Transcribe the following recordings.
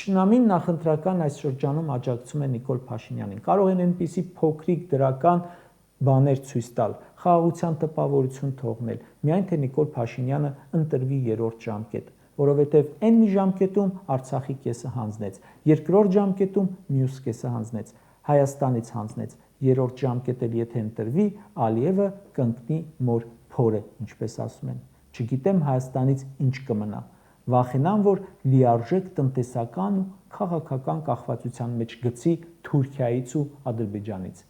Թշնամին նախընտրական այս շրջանում աջակցում է Նիկոլ Փաշինյանին։ Կարող են այնպիսի փոքրիկ դրական բաներ ցույց տալ, խաղաղության տպավորություն թողնել, միայն թե Նիկոլ Փաշինյանը ընտրվի երրորդ ժամկետ, որովհետև այն մի ժամկետում Արցախի կեսը հանձնեց, երկրորդ ժամկետում մյուս կեսը հանձնեց, Հայաստանից հանձնեց, երրորդ ժամկետ էլ եթե ընտրվի, Ալիևը կընկնի մոր փորը, ինչպես ասում են։ Չգիտեմ Հայաստանից ինչ կմնա։ Վախենամ, որ լիարժեք տնտեսական ու քաղաքական կախվածության մեջ գցի Թուրքիայից ու Ադրբեջանից։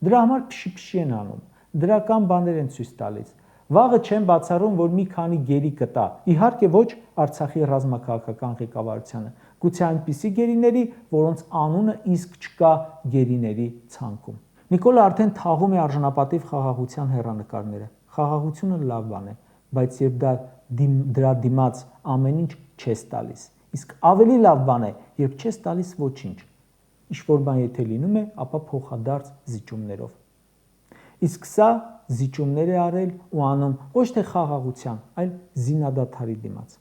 Դրա համար փշի են անում, դրական բաներ են ցույց տալիս։ Վաղը չեմ բացառում, որ մի քանի գերի կտա, իհարկե ոչ Արցախի ռազմաքաղաքական ղեկավարությանը, գուցե այնպիսի գերիների, որոնց անունը իսկ չկա գերիների ցանկում։ Նիկոլը արդեն թաղում է արժանապատիվ խաղաղության հեռանկարները։ Խաղաղությունը լավ բան է, բայց երբ դրա դիմաց ամեն ինչ չես տալիս, իսկ ավելի լավ բան է, երբ չես տալիս ոչինչ։ Ինչ-որ բան եթե լինում է, ապա փոխադարձ զիջումներով։ Իսկ սա զիջումներ է արել ու անում ոչ թե խաղաղության, այլ զինադադարի դիմաց։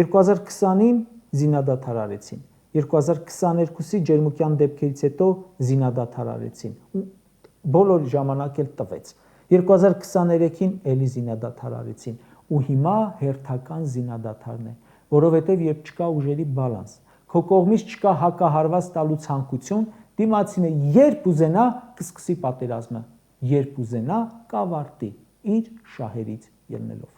2020-ին զինադադար արեցին, 2022-ի ջերմուկյան դեպքերից հետո զինադադար արեցին ու բոլոր ժամանակ էլ տվեց։ 2023-ին էլի զինադադար արեցին ու հիմա հերթական զինադադարն է, որովհետև երբ չկա ուժերի բալանս, քո կողմից չկա հակահարված տալու ցանկություն, դիմացինը երբ ուզենա կսկսի պատերազմը, երբ ուզենա կավարտի իր շահերից ելնելով։